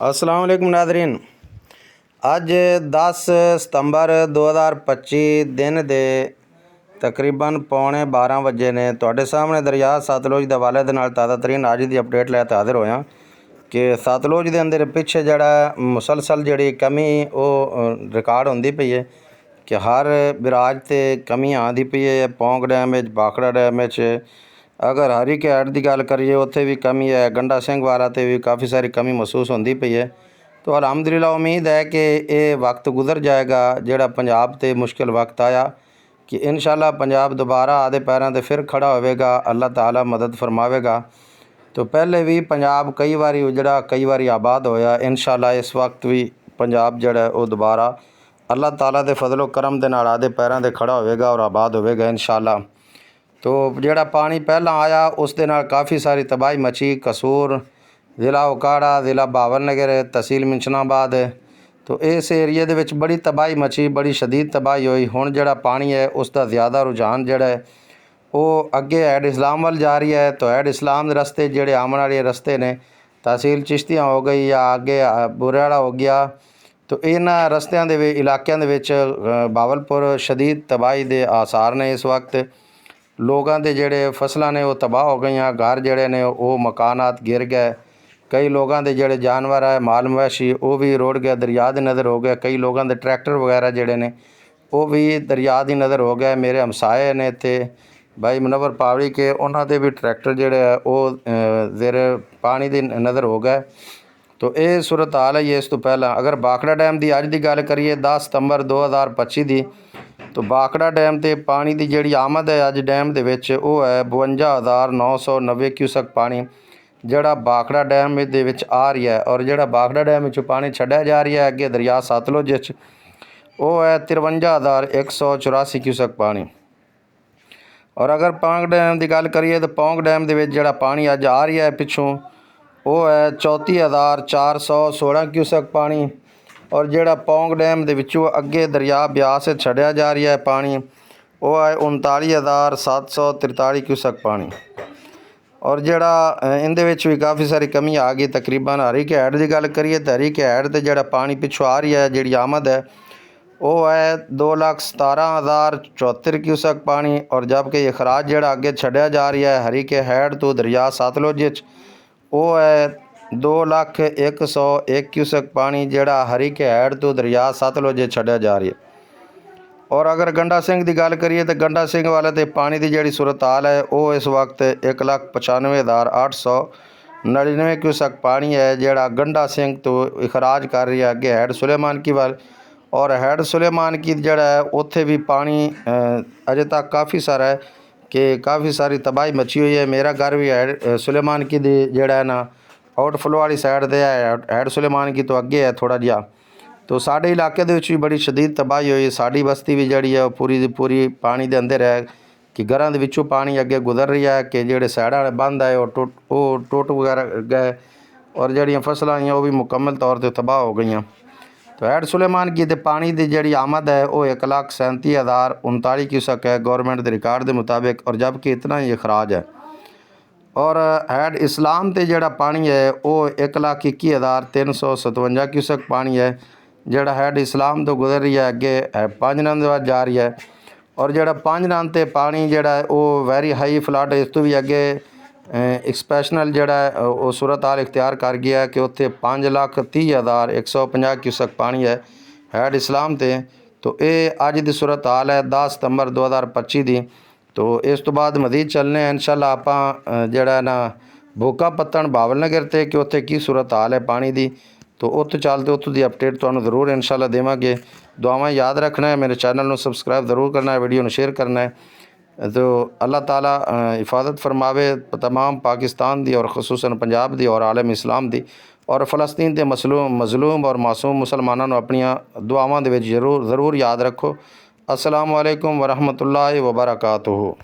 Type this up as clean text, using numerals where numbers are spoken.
अस्सलाम वालेकुम नादरीन। ਅੱਜ 10 ਸਤੰਬਰ 2025 ਦਿਨ ਦੇ ਤਕਰੀਬਨ ਪੌਣੇ 12 ਵਜੇ ਨੇ। ਤੁਹਾਡੇ ਸਾਹਮਣੇ ਦਰਿਆ ਸਤਲੁਜ ਦੇ ਹਵਾਲੇ ਦੇ ਨਾਲ ਤਾਜ਼ਾ ਤਰੀਨ ਅੱਜ ਦੀ ਅਪਡੇਟ ਲੈ ਕੇ ਹਾਜ਼ਰ ਹੋਇਆ ਕਿ ਸਤਲੁਜ ਦੇ ਅੰਦਰ ਪਿੱਛੇ ਜਿਹੜਾ ਮੁਸਲਸਲ ਜਿਹੜੀ ਕਮੀ ਉਹ ਰਿਕਾਰਡ ਹੁੰਦੀ ਪਈ ਹੈ ਕਿ ਹਰ ਬਿਰਾਜ ਤੇ ਕਮੀ ਆਉਂਦੀ ਪਈ ਹੈ। ਪੌਂਗ ਡੈਮ ਵਿੱਚ, ਬਾਖੜਾ ਡੈਮ ਵਿੱਚ, अगर हरीके हेड की गल करिए उत्थे भी कमी है। गंडा सिंह वाला ते भी काफ़ी सारी कमी महसूस होती पई है। तो अलहमदुलिल्लाह उम्मीद है कि ये वक्त गुजर जाएगा जोड़ा पंजाब ते मुश्किल वक्त आया कि इंशाअल्लाह पंजाब दोबारा आधे पैरों ते फिर खड़ा होवेगा। अल्लाह ताला मदद फरमावेगा। तो पहले भी पंजाब कई बारी उजड़ा, कई बारी आबाद होया। इंशाअल्लाह इस वक्त भी पंजाब जड़ा वो दोबारा अल्लाह ताला दे फजलो करम दे नाल आधे पैरों ते खड़ा होवेगा और आबाद होवेगा इंशाअल्लाह। तो जोड़ा पानी पहला आया उस दे नाल काफ़ी सारी तबाही मची। कसूर, ज़िला उकाड़ा, ज़िला बावलनगर, तहसील मिंशनाबाद, तो इस एरिए दे विच बड़ी तबाही मची, बड़ी शदीद तबाही हुई। हुण जोड़ा पानी है उसका ज़्यादा रुझान जोड़ा है वो अगे हैड इस्लाम वाल जा रही है। तो हैड इस्लाम दे रस्ते जोड़े आमन वाले रस्ते ने, तहसील चिश्तियाँ हो गई या अगे बुरेवाड़ा हो गया, तो इन्हां रस्तियां दे इलाकियां दे विच बावलपुर शदीद तबाही दे आसार ने। इस वक्त लोगों के जोड़े फसलों ने वो तबाह हो गई, घर जोड़े ने वो मकानात गिर गए। कई लोगों के जोड़े जानवर है, माल मवेशी वो भी रुड़ गए, दरिया की नज़र हो गए। कई लोगों के ट्रैक्टर वगैरह जोड़े ने वो भी दरिया की नज़र हो गए। मेरे हमसाए ने इत्थे भाई मुनव्वर पावड़ी के, उन्होंने भी ट्रैक्टर जोड़े वो ज़ेर पानी की नज़र हो गए। तो ये सूरत हाल है। इस तो पहला अगर बाखड़ा डैम की अज की गल करिए 10 सितंबर 2025 की, तो बाखड़ा डैम ते पानी की जिहड़ी आमद है अज डैम दे विच वो है 52,990 क्यूसक पानी जिहड़ा बाखड़ा डैम दे विच आ रही है। और जिहड़ा बाखड़ा डैम विचों पानी छड्डिया जा रही है अगे दरिया सतलुज विच वो है 53,184 क्यूसक पानी। और अगर पौंग डैम की गल करिए तो पौंग डैम दे विच जिहड़ा पानी अज आ रही है पिछों वो है 34,416 क्यूसक पानी। और जिहड़ा पौंग डैम दे विचों अगे दरिया ब्यास छड्डिया जा रही है पानी वो है 39,743 क्यूसक पानी। और जिहड़ा इहदे विच भी काफ़ी सारी कमी आ गई। तकरीबन हरीके हेड की गल करिए तो हरीके हेड ते जिहड़ा पानी पिछों आ रही है जिहड़ी आमद है वो है 2,17,074 क्यूसक पानी। और जबकि अखराज जिहड़ा अगे छड्डिया जा रही है हरीके हेड तो दरिया सतलुज विच वो है 2,01,101 क्यूसक पानी जिहड़ा हरीके हेड तो दरिया सतलुज छड्डिया जा रही है। और अगर गंडा सिंह की गल करिए तो गंडा सिंह वाले तो पानी की जिहड़ी सूरत हाल है वो इस वक्त 1,95,899 क्यूसक पानी है जिहड़ा गंडा सिंह तो इखराज कर रही है अगे हैड सुलेमान की वाल। और हैड सुलेमान की जिहड़ा है उत्थे भी पानी अजे तक काफ़ी सारा है कि काफ़ी सारी तबाही मची हुई है। मेरा घर भी हैड सुलेमान की जिहड़ा है ना आउटफ्लो वाली साइड ते है, हैड सुलेमान की तो अगे है थोड़ा जिहा। तो साढ़े इलाके दे विच भी बड़ी शदीद तबाही हुई। साड़ी बस्ती भी जिहड़ी है पूरी दी पूरी पानी दे अंदर है कि घरां दे विचों पानी अगे गुजर रही है कि जिहड़े साइडां वाले बंद है वो टुट वगैरह गए और जिहड़ियां फसलां आईयां वो भी मुकम्मल तौर पर तबाह हो गई। तो हैड सुलेमान की पानी की जिहड़ी आमद है वो 1,37,039 क्यूसक है गौरमेंट के रिकॉर्ड के मुताबिक। और जबकि इतना ही अखराज है। और हैड इस्लाम ते जिहड़ा पानी है वो 1,21,357 क्यूसक पानी है जिहड़ा हैड इस्लाम तो गुजर रही है अगे पंज नंद जा रही है। और जिहड़ा पंज नंद ते पानी जिहड़ा है वो वैरी हाई फ्लड इस तो भी अगे एक्सपैशनल जिहड़ा है वो सूरत हाल इख्तियार कर गया है कि उत्थे 5,30,150 क्यूसक पानी है हैड इस्लाम ते। तो ये अज की सूरत हाल है 10 सितंबर 2025 की। तो इस तो बाद मजीद चलने इंशाअल्लाह आपां जिहड़ा ना भोका पत्तन बावलनगर ते कि उत्थे की सूरत हाल है पानी की। तो उत्थे चलते उत्थों की अपडेट तुहानूं जरूर इंशाअल्लाह देवांगे। दुआवां याद रखना है, मेरे चैनल में सबसक्राइब जरूर करना है, वीडियो में शेयर करना है। तो अल्लाह ताला हिफाजत फरमावे तमाम पाकिस्तान दी और खसूसन पंजाब दी और आलम इस्लाम दी। और फ़लस्तीन के मजलूम और मासूम मुसलमानों अपनियां दुआवां दे विच जरूर याद रखो। अस्सलामु अलैकुम वरहमतुल्लाहि वबरकातुहू।